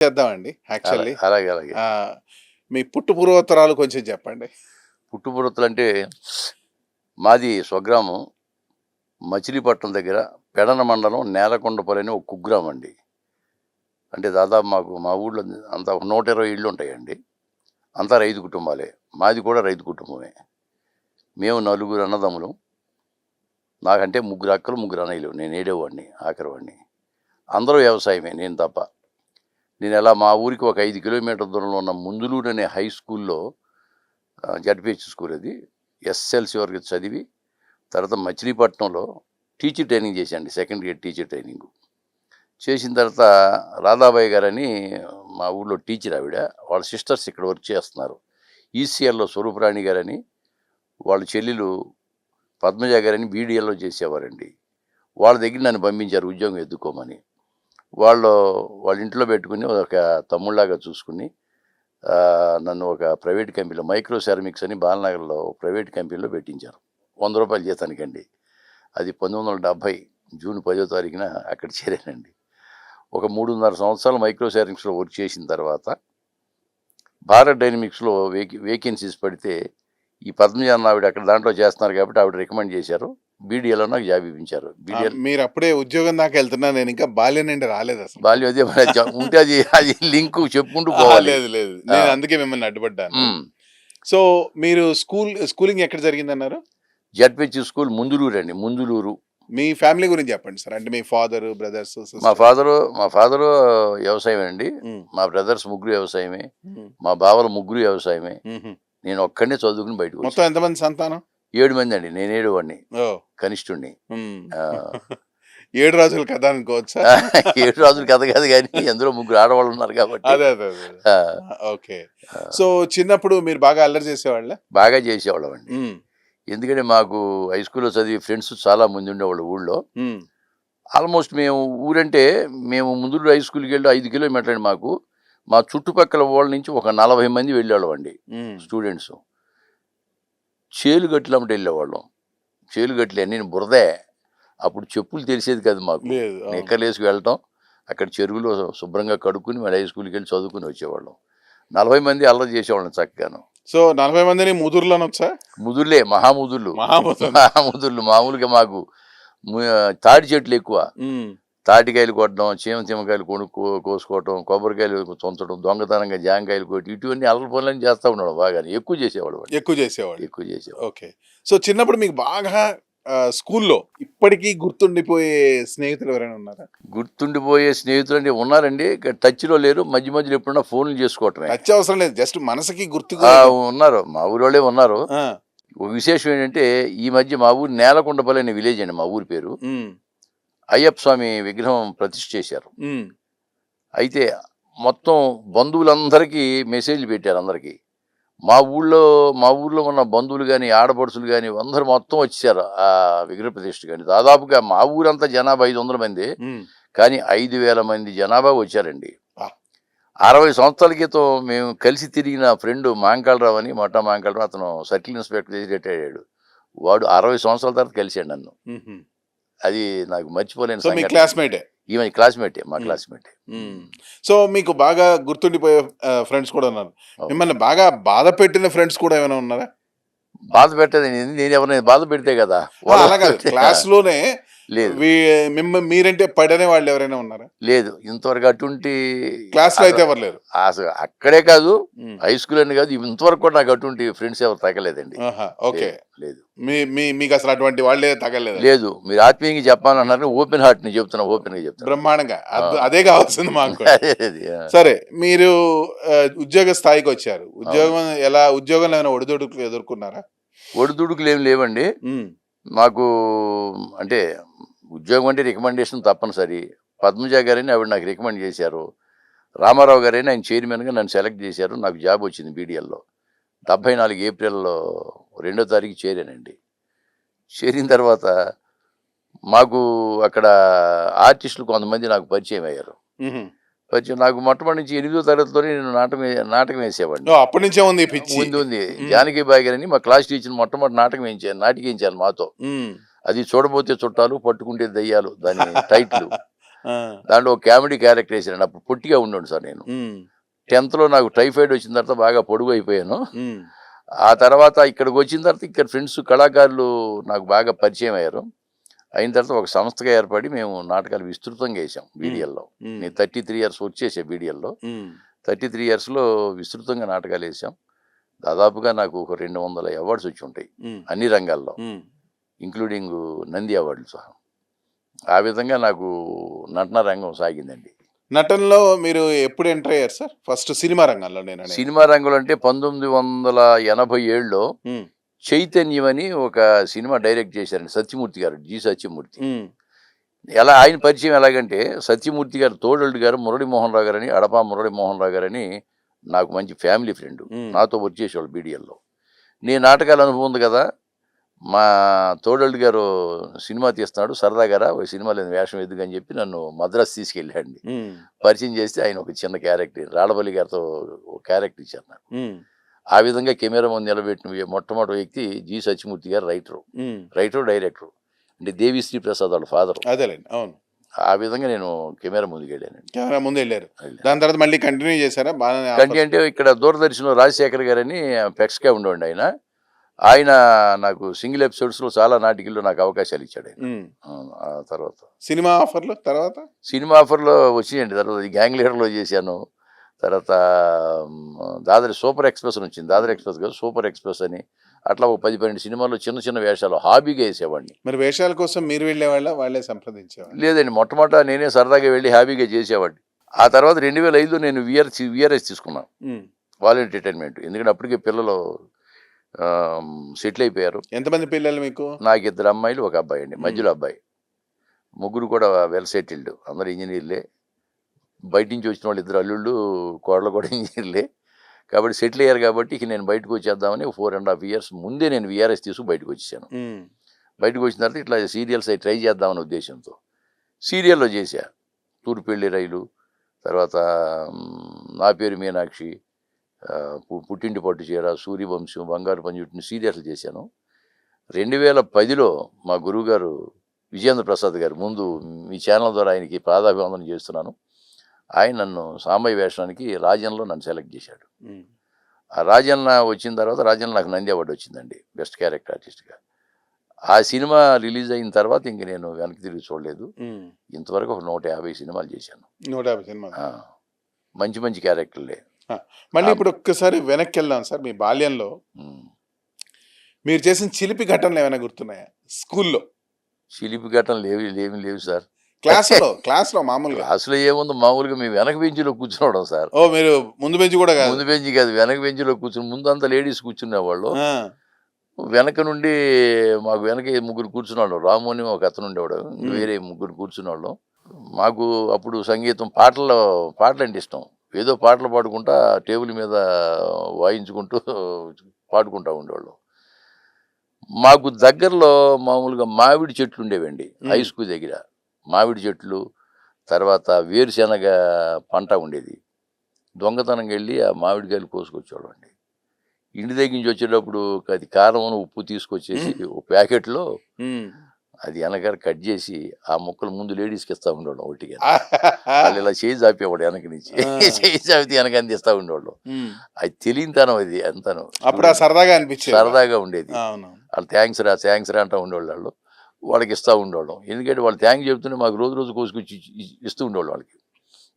చేద్దామండి యాక్చువల్లీ. అలాగే అలాగే మీ పుట్టు పూర్వోత్తరాలు కొంచెం చెప్పండి. పుట్టుపూర్వతలు అంటే మాది స్వగ్రామం మచిలీపట్నం దగ్గర పెడన మండలం నేలకొండపల్లి అని ఒక కుగ్రామం అండి. అంటే దాదాపు మా ఊళ్ళో అంతా 120 ఇళ్ళు ఉంటాయండి. అంతా రైతు కుటుంబాలే. మాది కూడా రైతు కుటుంబమే. మేము 4 అన్నదమ్ములు. నాకంటే 3 అక్కలు 3 అన్నయ్యలు. నేను ఏడేవాడిని, ఆఖరివాడిని. అందరూ వ్యవసాయమే, నేను తప్ప. నేను ఎలా మా ఊరికి ఒక 5 కిలోమీటర్ల దూరంలో ఉన్న ముందులూరు అనే హై స్కూల్లో జడ్పిహెచ్ స్కూల్ అది ఎస్ఎల్సి వరకు చదివి తర్వాత మచిలీపట్నంలో టీచర్ ట్రైనింగ్ చేశాను. సెకండ్ ఇయర్ టీచర్ ట్రైనింగ్ చేసిన తర్వాత రాధాబాయి గారని మా ఊళ్ళో టీచర్ ఆవిడ, వాళ్ళ సిస్టర్స్ ఇక్కడ వర్క్ చేస్తున్నారు. ఈసీఎల్లో స్వరూపరాణి గారని వాళ్ళ చెల్లెలు పద్మజ గారని బీడీఎల్లో చేసేవారండి. వాళ్ళ దగ్గర నన్ను పంపించారు ఉద్యోగం ఎత్తుకోమని. వాళ్ళ ఇంట్లో పెట్టుకుని ఒక తమ్ముళ్ళలాగా చూసుకుని నన్ను ఒక ప్రైవేట్ కంపెనీలో మైక్రో సెరామిక్స్ అని బాలనగర్లో ప్రైవేట్ కంపెనీలో పెట్టించారు. 100 రూపాయలు జీతానికండి. అది 1970 జూన్ 10వ తారీఖున అక్కడ చేరానండి. ఒక 3.5 సంవత్సరాలు మైక్రో సెరామిక్స్లో వర్క్ చేసిన తర్వాత భారత్ డైనమిక్స్లో వేకెన్సీస్ పడితే ఈ పద్మజ అన్న ఆవిడ అక్కడ దాంట్లో చేస్తున్నారు కాబట్టి ఆవిడ రికమెండ్ చేశారు. బీడీఎల్లో నాకు జాబ్ ఇప్పించారు. బీడీఎల్ మీరు అప్పుడే ఉద్యోగం దాకా వెళ్తున్నా, నేను ఇంకా బాల్యం నుండి రాలేదు అసలు. బాల్యం అదే ఉంటే అది లింక్ చెప్పుకుంటూ పోవాలి. లేదు లేదు, నేను అందుకే మిమ్మల్ని అడ్డుపడ్డాను. సో మీరు స్కూలింగ్ ఎక్కడ జరిగింది అన్నారు? జడ్పిహెచ్ స్కూల్ ముందులూరు అండి. ముందులూరు. మీ ఫ్యామిలీ గురించి చెప్పండి సార్. అంటే మీ ఫాదర్, బ్రదర్స్? మా ఫాదరు వ్యవసాయం అండి. మా బ్రదర్స్ 3 వ్యవసాయమే. మా బావలు 3 వ్యవసాయమే. నేను ఒక్కడే చదువుకుని బయటకు. మొత్తం ఎంతమంది సంతానం? 7 మంది అండి. నేను 7 వాడిని, కనిష్ఠుడిని. 7 రాజుల కథ అనుకోవచ్చా? 7 రాజుల కథ కాదు కానీ అందులో 3 ఆడవాళ్ళు ఉన్నారు కాబట్టి. అదే ఓకే. సో చిన్నప్పుడు మీరు బాగా అల్లరి చేసేవాళ్ళ? బాగా చేసేవాళ్ళం అండి. ఎందుకంటే మాకు హై స్కూల్లో చదివే ఫ్రెండ్స్ చాలా మంది ఉండేవాళ్ళు ఊళ్ళో. ఆల్మోస్ట్ మేము ఊరంటే మేము ముందు హై స్కూల్కి వెళ్ళి 5 కిలోమీటర్లు అండి. మా చుట్టుపక్కల వాళ్ళ నుంచి ఒక 40 మంది వెళ్ళేవాళ్ళం అండి స్టూడెంట్స్. చేలుగట్లు అమ్మటి వెళ్ళేవాళ్ళం. చేలుగట్లు అన్నీ బురదే. అప్పుడు చెప్పులు తెలిసేది కాదు మాకు. నిక్కర్లేసుకు వెళ్ళటం, అక్కడ చెరువులో శుభ్రంగా కడుక్కుని మళ్ళీ హై స్కూల్కి వెళ్ళి చదువుకుని వచ్చేవాళ్ళం. 40 మంది అల్లరి చేసేవాళ్ళం చక్కగాను. సో 40 మందిని ముదురులోనొచ్చా? ముదురులే, మహాముదుర్లు. మామూలుగా మాకు తాటి చెట్లు ఎక్కువ. తాటికాయలు కొట్టడం, చీమకాయలు కోసుకోవటం, కొబ్బరికాయలు చొంచడం, దొంగతనంగా జాంకాయలు కొట్టి ఇటువంటి అల్లరి పనులని చేస్తూ ఉండడం. బాగా ఎక్కువ చేసేవాడు. ఓకే. సో చిన్నప్పుడు మీకు బాగా స్కూల్లో ఇప్పటికీ గుర్తుండిపోయే స్నేహితులు ఎవరైనా ఉన్నారా? గుర్తుండిపోయే స్నేహితులు అంటే ఉన్నారండి. టచ్లో లేరు. మధ్య మధ్యలో ఎప్పుడన్నా ఫోన్లు చేసుకోవటమే. టచ్ అవసరం లేదు, జస్ట్ మనసుకి గుర్తుగా ఉన్నారు. మా ఊరి వాళ్ళే ఉన్నారు. ఒక విశేషం ఏంటంటే ఈ మధ్య మా ఊరు నేలకొండపల్లి అనే విలేజ్ అండి. మా ఊరి పేరు. అయ్యప్ప స్వామి విగ్రహం ప్రతిష్ఠ చేశారు. అయితే మొత్తం బంధువులందరికీ మెసేజ్లు పెట్టారు. అందరికీ మా ఊళ్ళో ఉన్న బంధువులు కానీ ఆడపడుచులు కానీ అందరూ మొత్తం వచ్చేసారు ఆ విగ్రహ ప్రతిష్ఠ. కానీ దాదాపుగా మా ఊరంతా జనాభా 500 మంది, కానీ 5000 మంది జనాభా వచ్చారండి. 60 సంవత్సరాల క్రితం మేము కలిసి తిరిగిన ఫ్రెండ్ మాంకాళరావు అని, మొట్టా మాంకాళరావు, అతను సర్కిల్ ఇన్స్పెక్టర్ చేసి రిటైర్ అయ్యాడు. వాడు 60 సంవత్సరాల తర్వాత కలిసాడు నన్ను. అది నాకు మర్చిపోలేను. క్లాస్మేటే, మా క్లాస్మేటే. సో మీకు బాగా గుర్తుండిపోయే ఫ్రెండ్స్ కూడా ఉన్నారు. మిమ్మల్ని బాగా బాధ పెట్టిన ఫ్రెండ్స్ కూడా ఏమైనా ఉన్నారా? బాధ పెట్టేది నేను ఎవరైనా బాధ పెడితే కదా. క్లాస్ లోనే లేదు. మీరంటే పడనే వాళ్ళు ఎవరైనా ఉన్నారా? లేదు, ఇంతవరకు అటువంటి క్లాస్ లో అయితే ఎవరు లేరు. అసలు అక్కడే కాదు, హై స్కూల్ అని కాదు, ఇంతవరకు కూడా నాకు అటువంటి ఫ్రెండ్స్ ఎవరు తగలేదండి. ఓకే. లేదు, మీకు అసలు అటువంటి వాళ్ళే తగలేదు? లేదు. మీరు ఆత్మీయంగా చెప్పాలన్నారు. ఓపెన్ హార్ట్ ని చెప్తున్నా, ఓపెన్ గా చెప్తున్నా. బ్రహ్మాండంగా అదే కావాల్సింది మాకు. సరే, మీరు ఉద్యోగ స్థాయికి వచ్చారు. ఉద్యోగంలో ఏమైనా ఒడిదుడుకులు ఎదుర్కొన్నారా? ఒడిదుడుకులు ఏమి లేవండి మాకు. అంటే ఉద్యోగం అంటే రికమెండేషన్ తప్పనిసరి. పద్మజ గారని ఆవిడ నాకు రికమెండ్ చేశారు. రామారావు గారని ఆయన చైర్మన్గా నన్ను సెలెక్ట్ చేశారు. నాకు జాబ్ వచ్చింది బీడీఎల్లో. 74 ఏప్రిల్లో 2వ తారీఖు చేరానండి. చేరిన తర్వాత మాకు అక్కడ ఆర్టిస్టులు కొంతమంది నాకు పరిచయం అయ్యారు. నాకు మొట్టమొదటి నుంచి 8వ తరగతిలోనే నేను నాటకం వేసేవాడిని. అప్పటి నుంచే ఉంది. జానకి బాయ్ గారని మా క్లాస్ టీచర్ మొట్టమొదటి నాటకం వేయించాను మాతో. అది చూడబోతే చుట్టాలు, పట్టుకుంటే దయ్యాలు దాని టైటిల్. దాంట్లో ఒక కామెడీ క్యారెక్టర్ వేసాను. అప్పుడు పొట్టిగా ఉండేవాడు సార్ నేను. 10th లో నాకు టైఫాయిడ్ వచ్చిన తర్వాత బాగా పొడుగు అయిపోయాను. ఆ తర్వాత ఇక్కడికి వచ్చిన తర్వాత ఇక్కడ ఫ్రెండ్స్ కళాకారులు నాకు బాగా పరిచయం అయ్యారు. అయిన తర్వాత ఒక సంస్థగా ఏర్పడి మేము నాటకాలు విస్తృతంగా వేసాం బీడిఎల్లో. నేను 33 years వచ్చేసా బీడిఎల్లో. 33 yearsలో విస్తృతంగా నాటకాలు వేసాం. దాదాపుగా నాకు ఒక 200 అవార్డ్స్ వచ్చి ఉంటాయి అన్ని రంగాల్లో, ఇంక్లూడింగ్ నంది అవార్డులు సహా. ఆ విధంగా నాకు నటన రంగం సాగిందండి. నటనలో మీరు ఎప్పుడు ఎంటర్ అయ్యారు సార్? ఫస్ట్ సినిమా రంగంలో? నేను సినిమా రంగంలో అంటే 1987లో చైతన్యం అని ఒక సినిమా డైరెక్ట్ చేశారండి సత్యమూర్తి గారు, జి సత్యమూర్తి. ఎలా ఆయన పరిచయం ఎలాగంటే, సత్యమూర్తి గారు తోడల్డ్ గారు మురళీమోహన్ రావు గారని, అడపా మురళీమోహన్ రావు గారని నాకు మంచి ఫ్యామిలీ ఫ్రెండ్. నాతో వచ్చేసేవాళ్ళు బీడిఎల్లో. నేను నాటకాల అనుభవం ఉంది కదా, మా తోడల్డ్ గారు సినిమా తీస్తున్నాడు, సరదా గారా ఒక సినిమా లేని వేషం ఎందుకు అని చెప్పి నన్ను మద్రాసు తీసుకెళ్ళాండి. పరిచయం చేస్తే ఆయన ఒక చిన్న క్యారెక్టర్, రాళ్ళపల్లి గారితో ఒక క్యారెక్టర్ ఇచ్చారు నాకు. ఆ విధంగా కెమెరా ముందు నిలబెట్టిన మొట్టమొదటి వ్యక్తి జి సత్యమూర్తి గారు. Writer director. అంటే దేవిశ్రీ ప్రసాద్ వాళ్ళ ఫాదర్. అదేలేండి, అవును. ఆ విధంగా నేను కెమెరా ముందుకు వెళ్ళానండి. కెమెరా ముందు వెళ్ళారు. దాని తర్వాత మళ్ళీ కంటిన్యూ చేశారా? కంటిన్యూ అంటే ఇక్కడ దూరదర్శన్లో రాజశేఖర్ గారని పెక్స్గా ఉండేవాడి ఆయన. ఆయన నాకు సింగిల్ ఎపిసోడ్స్లో చాలా నాటికల్లో నాకు అవకాశాలు ఇచ్చాడు ఆయన. ఆ తర్వాత సినిమా ఆఫర్లు సినిమా ఆఫర్లో వచ్చినాయండి. తర్వాత గ్యాంగ్ లీడర్లో చేశాను. తర్వాత దాదరి సూపర్ ఎక్స్ప్రెస్ అని వచ్చింది. దాదరి ఎక్స్ప్రెస్ కాదు, సూపర్ ఎక్స్ప్రెస్ అని. అట్లా ఒక 10-12 సినిమాల్లో చిన్న చిన్న వేషాలు హాబీగా వేసేవాడిని. మరి వేషాల కోసం మీరు వెళ్ళేవాళ్ళ, వాళ్ళే సంప్రదించేవాళ్ళు? లేదండి, మొట్టమొదట నేనే సరదాగా వెళ్ళి హాబీగా చేసేవాడిని. ఆ తర్వాత 2005లో నేను విఆర్ఎస్ తీసుకున్నాను, వాలంటీర్ ఎంటర్టైన్మెంట్. ఎందుకంటే అప్పటికే పిల్లలు సెటిల్ అయిపోయారు. ఎంతమంది పిల్లలు మీకు? నాకు 2 అమ్మాయిలు, 1 అబ్బాయి అండి. మధ్యలో అబ్బాయి. ముగ్గురు కూడా వెల్ సెటిల్డ్, అందరు ఇంజనీర్లే. బయట నుంచి వచ్చిన వాళ్ళు 2 అల్లుళ్ళు, కోడలు కూడా ఇంజనీర్లే. కాబట్టి సెటిల్ అయ్యారు. కాబట్టి ఇక నేను బయటకు వచ్చేద్దామని 4.5 years ముందే నేను విఆర్ఎస్ తీసుకు బయటకు వచ్చేసాను. బయటకు వచ్చిన తర్వాత ఇట్లా సీరియల్స్ అవి ట్రై చేద్దామనే ఉద్దేశంతో సీరియల్లో చేశా. తూర్పు పెళ్లి రైలు, తర్వాత నా పేరు మీనాక్షి, పుట్టింటి పట్టు చీర, సూర్యవంశం, బంగారు పంజుట్టిన సీరియల్స్ చేశాను. 2010లో మా గురువుగారు విజయేంద్ర ప్రసాద్ గారు, ముందు మీ ఛానల్ ద్వారా ఆయనకి పాదాభివందనం చేస్తున్నాను, ఆయన నన్ను సాంబయ్య వేషానికి రాజన్లో నన్ను సెలెక్ట్ చేశాడు. ఆ రాజన్న వచ్చిన తర్వాత రాజన్న నాకు నంది అవార్డు వచ్చిందండి బెస్ట్ క్యారెక్టర్ ఆర్టిస్ట్గా. ఆ సినిమా రిలీజ్ అయిన తర్వాత ఇంక నేను వెనక్కి తిరిగి చూడలేదు. ఇంతవరకు ఒక 150 సినిమాలు చేశాను. 150 సినిమాలు, మంచి మంచి క్యారెక్టర్లే. మళ్ళీ ఇప్పుడు ఒక్కసారి వెనక్కి వెళ్దాం సార్. మీ బాల్యంలో మీరు చేసిన చిలిపి ఘటనలు ఏమైనా గుర్తున్నాయా? స్కూల్లో చిలిపి ఘటనలు ఏమి లేవు సార్. క్లాస్లో మామూలుగా? అసలు ఏముంది, మామూలుగా మేము వెనక బెంచ్లో కూర్చున్నాం సార్. ఓ, మీరు ముందు బెంచ్ కూడా కాదు? ముందు బెంచ్ కాదు, వెనక బెంచ్లో కూర్చుని. ముందు అంతా లేడీస్ కూర్చునేవాళ్ళు, వెనక నుండి మాకు వెనక 3 కూర్చున్నాడు. రాము అని ఒక అతను ఉండేవాడు, వేరే 3 కూర్చున్నాళ్ళు. మాకు అప్పుడు సంగీతం పాటలు అంటే ఇష్టం. ఏదో పాటలు పాడుకుంటా టేబుల్ మీద వాయించుకుంటూ పాడుకుంటూ ఉండేవాళ్ళు. మాకు దగ్గరలో మామూలుగా మామిడి చెట్లు ఉండేవండి హై స్కూల్ దగ్గర. మామిడి చెట్లు, తర్వాత వేరుశెనగ పంట ఉండేది. దొంగతనంగా వెళ్ళి ఆ మామిడికాయలు కోసుకొచ్చేవాడు అండి. ఇంటి దగ్గర నుంచి వచ్చేటప్పుడు అది కారం ఉప్పు తీసుకొచ్చేసి ఒక ప్యాకెట్లో అది వెనక కట్ చేసి ఆ ముక్కలు ముందు లేడీస్కి ఇస్తూ ఉండేవాళ్ళం. ఒకటిగా వాళ్ళు ఇలా చేయి చాపేవాడు వెనక నుంచి, చేయి చాపితే వెనక అందిస్తూ ఉండేవాళ్ళు. అది తెలియనితనం, అది అంతను. అప్పుడు సరదాగా అనిపించేది, సరదాగా ఉండేది. వాళ్ళు థ్యాంక్స్ రా అంటూ ఉండేవాళ్ళు. వాళ్ళకి ఇస్తూ ఉండేవాళ్ళం. ఎందుకంటే వాళ్ళు థ్యాంక్స్ చెప్తుంటే మాకు రోజు కోసుకొచ్చి ఇస్తూ ఉండేవాళ్ళు వాళ్ళకి.